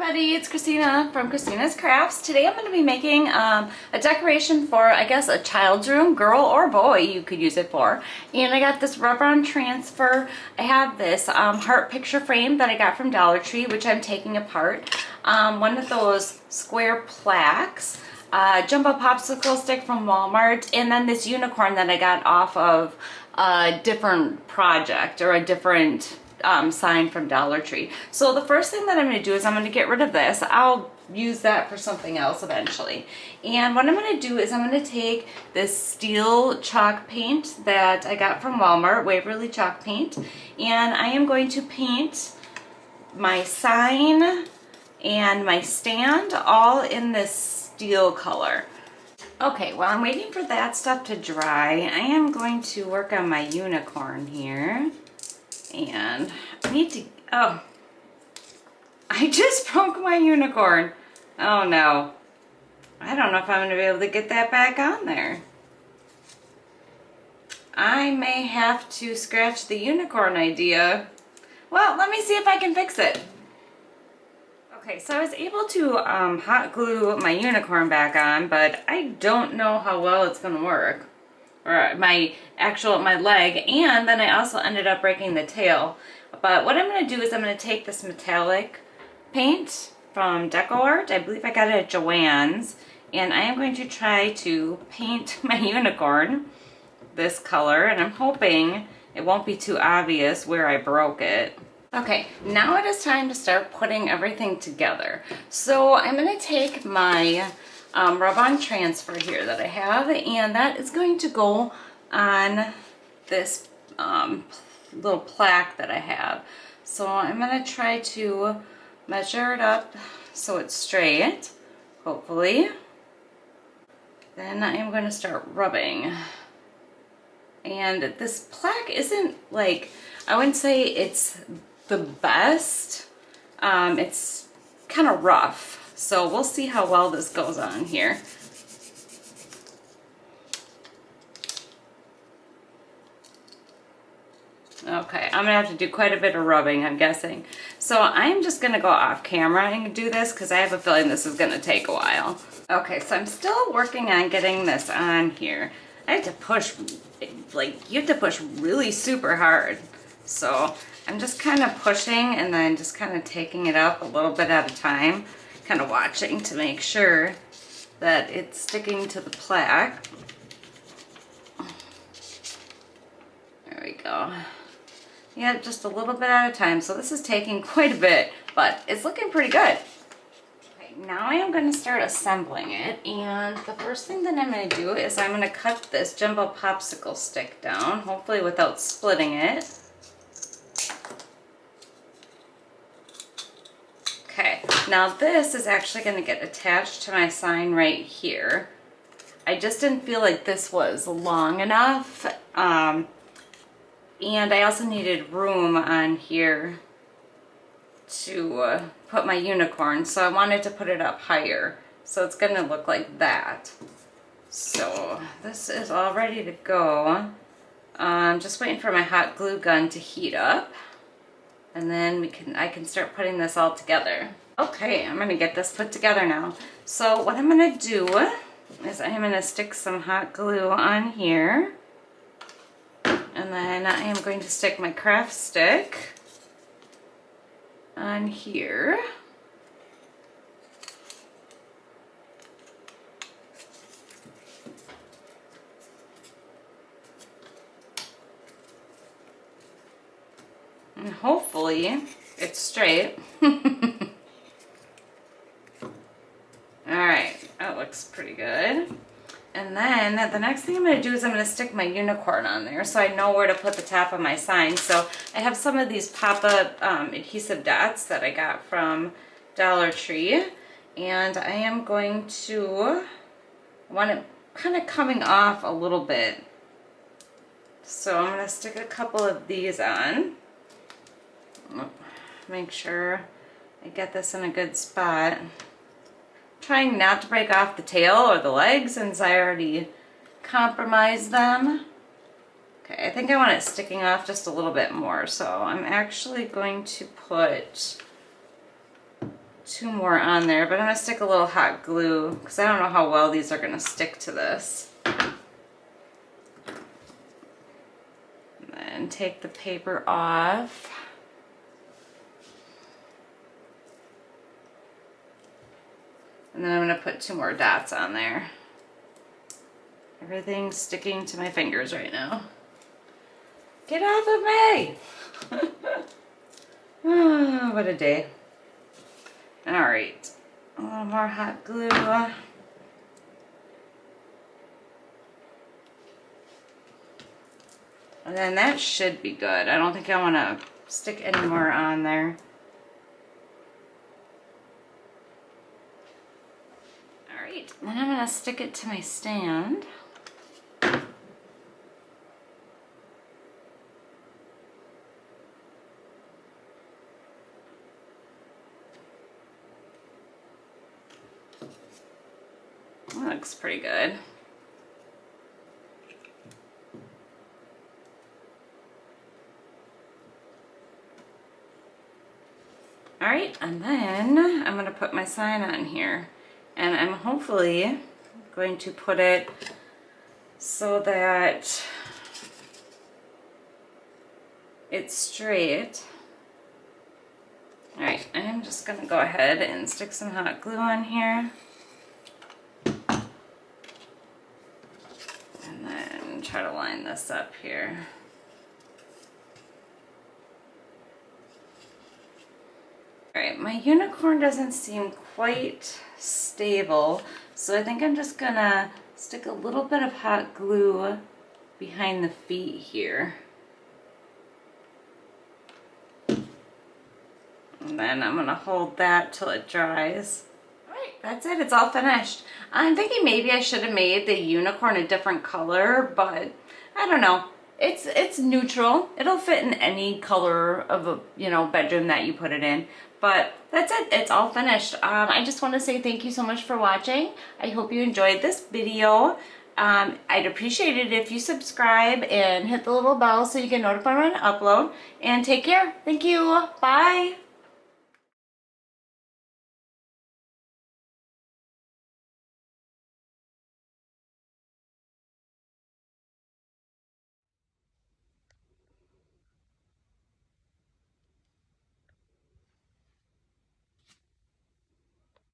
everybody, it's Kristina from Kristina's Krafts. Today I'm going to be making a decoration for, I guess, a child's room, girl or boy you could use it for. And I got this rub-on transfer. I have this heart picture frame that I got from Dollar Tree, which I'm taking apart. One of those square plaques, jumbo popsicle stick from Walmart, and then this unicorn that I got off of a different project or a different sign from Dollar Tree. So the first thing that I'm going to do is I'm going to get rid of this. I'll use that for something else eventually. And what I'm going to do is I'm going to take this steel chalk paint that I got from Walmart, Waverly chalk paint, and I am going to paint my sign and my stand all in this steel color. Okay, while I'm waiting for that stuff to dry, I am going to work on my unicorn here. And I need to, oh, I just broke my unicorn. Oh no. I don't know if I'm going to be able to get that back on there. I may have to scratch the unicorn idea. Well, let me see if I can fix it. Okay, so I was able to hot glue my unicorn back on, but I don't know how well it's going to work. Or my leg, and then I also ended up breaking the tail. But what I'm going to do is I'm going to take this metallic paint from Decor. I believe I got it at Joanne's, and I am going to try to paint my unicorn this color, and I'm hoping it won't be too obvious where I broke it. Okay, now it is time to start putting everything together. So I'm going to take my rub-on transfer here that I have, and that is going to go on this little plaque that I have. So I'm going to try to measure it up so it's straight, hopefully. Then I am going to start rubbing. And this plaque isn't like, I wouldn't say it's the best. It's kind of rough. So we'll see how well this goes on here. Okay, I'm gonna have to do quite a bit of rubbing, I'm guessing. So I'm just gonna go off camera and do this because I have a feeling this is gonna take a while. Okay, so I'm still working on getting this on here. I have to push, like, you have to push really super hard. So I'm just kind of pushing and then just kind of taking it up a little bit at a time. Kind of watching to make sure that it's sticking to the plaque. There we go. Yeah, just a little bit at a time. So this is taking quite a bit, but it's looking pretty good. Okay, now I am going to start assembling it, and the first thing that I'm going to do is I'm going to cut this jumbo popsicle stick down, hopefully without splitting it. Okay, now this is actually going to get attached to my sign right here. I just didn't feel like this was long enough, and I also needed room on here to put my unicorn, so I wanted to put it up higher, so it's going to look like that. So this is all ready to go. I'm just waiting for my hot glue gun to heat up. And then I can start putting this all together. Okay, I'm going to get this put together now. So what I'm going to do is I'm going to stick some hot glue on here. And then I am going to stick my craft stick on here. And hopefully it's straight. Alright, that looks pretty good. And then the next thing I'm going to do is I'm going to stick my unicorn on there so I know where to put the top of my sign. So I have some of these pop-up adhesive dots that I got from Dollar Tree. And I am going to, I want it kind of coming off a little bit. So I'm going to stick a couple of these on. Make sure I get this in a good spot. Trying not to break off the tail or the legs since I already compromised them. Okay, I think I want it sticking off just a little bit more, so I'm actually going to put 2 more on there, but I'm gonna stick a little hot glue because I don't know how well these are gonna stick to this. And then take the paper off. And then I'm gonna put 2 more dots on there. Everything's sticking to my fingers right now. Get off of me! Oh, what a day. All right, a little more hot glue. And then that should be good. I don't think I want to stick any more on there. All right, then I'm going to stick it to my stand. That looks pretty good. All right, and then I'm going to put my sign on here, and I'm hopefully going to put it so that it's straight. All right, I'm just going to go ahead and stick some hot glue on here. And then try to line this up here. Alright, my unicorn doesn't seem quite stable, so I think I'm just gonna stick a little bit of hot glue behind the feet here. And then I'm gonna hold that till it dries. Alright, that's it, it's all finished. I'm thinking maybe I should have made the unicorn a different color, but I don't know. It's neutral. It'll fit in any color of a, you know, bedroom that you put it in. But that's it. It's all finished. I just want to say thank you so much for watching. I hope you enjoyed this video. I'd appreciate it if you subscribe and hit the little bell so you get notified when I upload. And take care. Thank you. Bye.